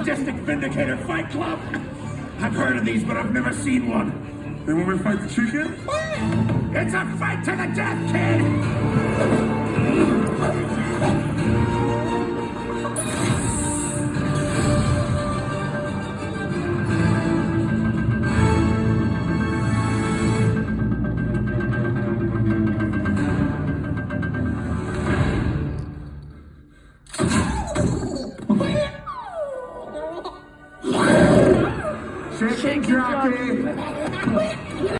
sadistic Vindicator Fight Club? I've heard of these, but I've never seen one. They want me to fight the chicken? It's a fight to the death, kid! Chicken jockey!